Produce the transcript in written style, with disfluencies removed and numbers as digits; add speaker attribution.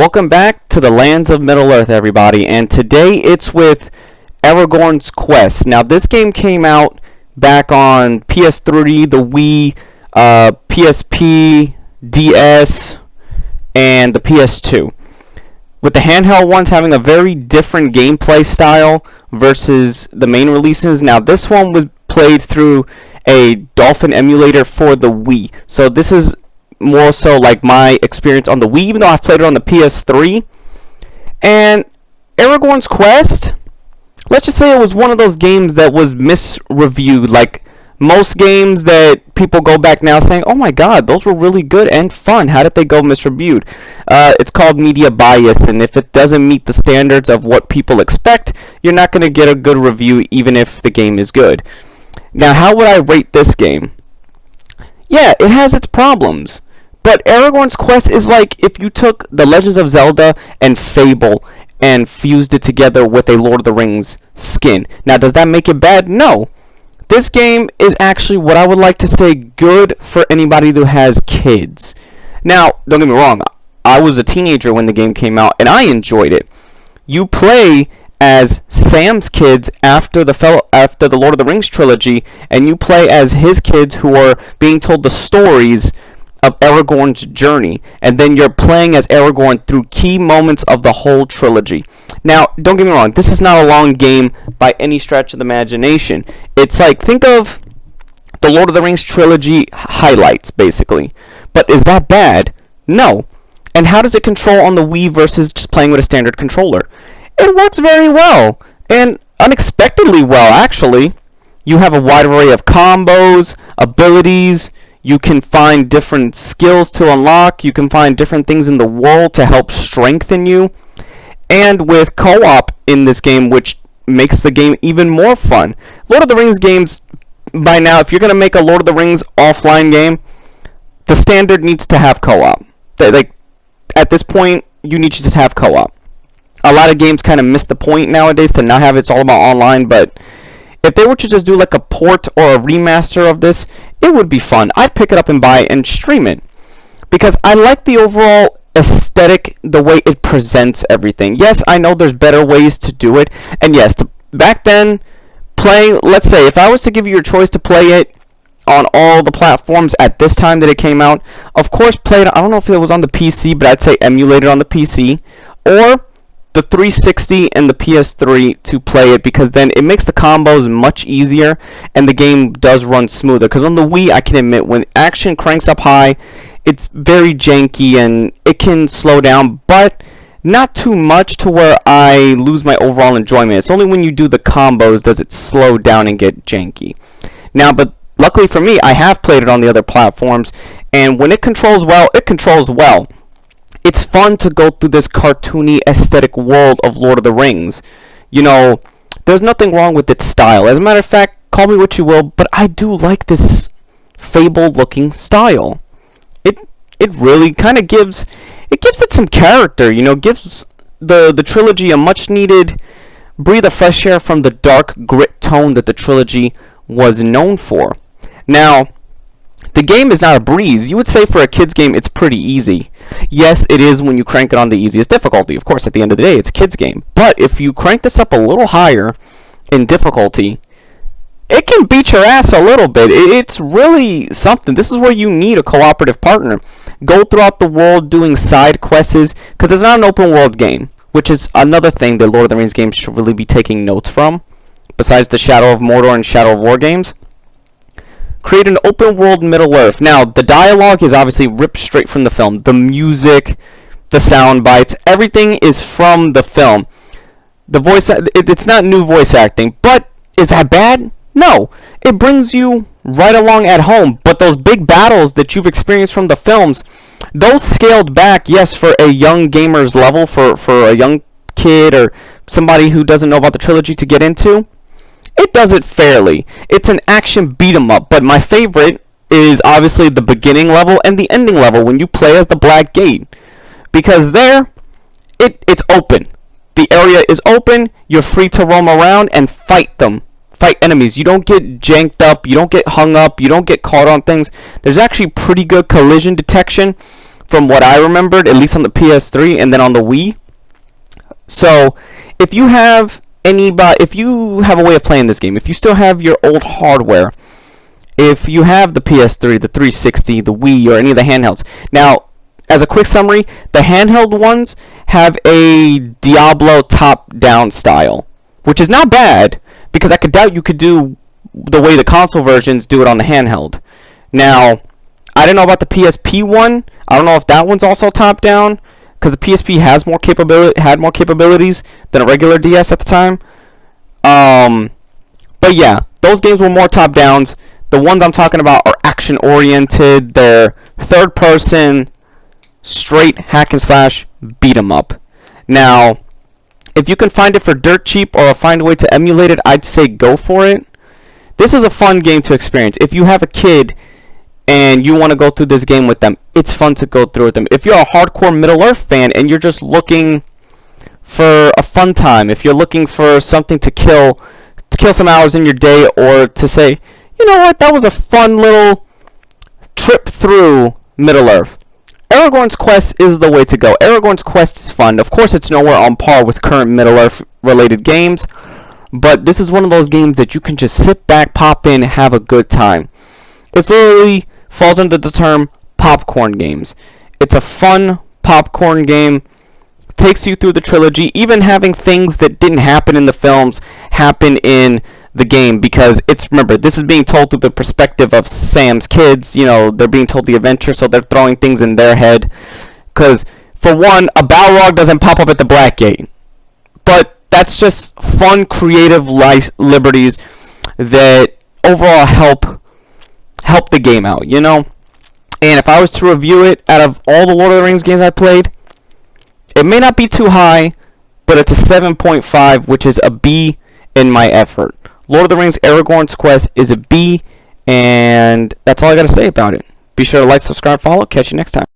Speaker 1: Welcome back to the lands of Middle-earth, everybody, and today it's with Aragorn's Quest. Now, this game came out back on PS3, the Wii, PSP, DS, and the PS2. With the handheld ones having a very different gameplay style versus the main releases. Now, this one was played through a Dolphin emulator for the Wii. So this is more so like my experience on the Wii, even though I've played it on the PS3. And Aragorn's Quest, let's just say it was one of those games that was misreviewed, like most games that people go back now saying, oh my god, those were really good and fun. How did they go misreviewed? It's called media bias, and if it doesn't meet the standards of what people expect, you're not going to get a good review even if the game is good. Now, how would I rate this game? Yeah, it has its problems. But Aragorn's Quest is like if you took The Legends of Zelda and Fable and fused it together with a Lord of the Rings skin. Now, does that make it bad? No. This game is actually what I would like to say good for anybody who has kids. Now, don't get me wrong. I was a teenager when the game came out, and I enjoyed it. You play as Sam's kids after the Lord of the Rings trilogy, and you play as his kids who are being told the stories of Aragorn's journey, and then you're playing as Aragorn through key moments of the whole trilogy. Now, don't get me wrong, this is not a long game by any stretch of the imagination. It's like, think of the Lord of the Rings trilogy highlights, basically. But is that bad? No. And how does it control on the Wii versus just playing with a standard controller? It works very well, and unexpectedly well, actually. You have a wide array of combos, abilities. You can find different skills to unlock. You can find different things in the world to help strengthen you. And with co-op in this game, which makes the game even more fun. Lord of the Rings games, by now, if you're going to make a Lord of the Rings offline game, the standard needs to have co-op. Like, at this point, you need to just have co-op. A lot of games kind of miss the point nowadays to not have it's all about online, but if they were to just do like a port or a remaster of this, it would be fun. I'd pick it up and buy it and stream it. Because I like the overall aesthetic, the way it presents everything. Yes, I know there's better ways to do it. And yes, back then, let's say, if I was to give you your choice to play it on all the platforms at this time that it came out, of course, play it, I don't know if it was on the PC, but I'd say emulate it on the PC. Or the 360 and the PS3 to play it, because then it makes the combos much easier and the game does run smoother. Because on the Wii, I can admit, when action cranks up high, it's very janky and it can slow down, but not too much to where I lose my overall enjoyment. It's only when you do the combos does it slow down and get janky. Now, but luckily for me, I have played it on the other platforms, and when it controls well, it controls well. It's fun to go through this cartoony aesthetic world of Lord of the Rings. You know, there's nothing wrong with its style. As a matter of fact, call me what you will, but I do like this Fable-looking style. It really kind of gives it some character, you know, gives the trilogy a much-needed breath of fresh air from the dark grit tone that the trilogy was known for. Now, the game is not a breeze. You would say for a kid's game, it's pretty easy. Yes, it is when you crank it on the easiest difficulty. Of course, at the end of the day, it's a kid's game. But if you crank this up a little higher in difficulty, it can beat your ass a little bit. It's really something. This is where you need a cooperative partner. Go throughout the world doing side quests, because it's not an open world game, which is another thing that Lord of the Rings games should really be taking notes from, besides the Shadow of Mordor and Shadow of War games. Create an open world Middle-earth. Now, the dialogue is obviously ripped straight from the film. The music, the sound bites, everything is from the film. The voice, it's not new voice acting, but is that bad? No. It brings you right along at home. But those big battles that you've experienced from the films, those scaled back, yes, for a young gamer's level, for a young kid or somebody who doesn't know about the trilogy to get into, it does it fairly. It's an action beat 'em up, but my favorite is obviously the beginning level and the ending level when you play as the Black Gate. Because there, it's open. The area is open, you're free to roam around and fight them. Fight enemies. You don't get janked up, you don't get hung up, you don't get caught on things. There's actually pretty good collision detection from what I remembered, at least on the PS3 and then on the Wii. So if you have if you have a way of playing this game, if you still have your old hardware, if you have the PS3, the 360, the Wii, or any of the handhelds. Now, as a quick summary, the handheld ones have a Diablo top-down style, which is not bad, because I could doubt you could do the way the console versions do it on the handheld. Now, I don't know about the PSP one. I don't know if that one's also top-down, because the PSP had more capabilities than a regular DS at the time. But yeah, those games were more top-downs. The ones I'm talking about are action-oriented. They're third-person, straight hack and slash beat 'em up. Now, if you can find it for dirt cheap or find a way to emulate it, I'd say go for it. This is a fun game to experience. If you have a kid and you want to go through this game with them, it's fun to go through with them. If you're a hardcore Middle-earth fan and you're just looking for a fun time, if you're looking for something to kill some hours in your day, or to say, you know what, that was a fun little trip through Middle-earth, Aragorn's Quest is the way to go. Aragorn's Quest is fun. Of course, it's nowhere on par with current Middle-earth related games, but this is one of those games that you can just sit back, pop in, have a good time. It literally falls under the term popcorn games. It's a fun popcorn game. Takes you through the trilogy, even having things that didn't happen in the films happen in the game, because remember, this is being told through the perspective of Sam's kids. You know, they're being told the adventure, so they're throwing things in their head. Because, for one, a Balrog doesn't pop up at the Black Gate. But that's just fun, creative liberties that overall help the game out, you know? And if I was to review it, out of all the Lord of the Rings games I played, it may not be too high, but it's a 7.5, which is a B in my effort. Lord of the Rings Aragorn's Quest is a B, and that's all I got to say about it. Be sure to like, subscribe, follow. Catch you next time.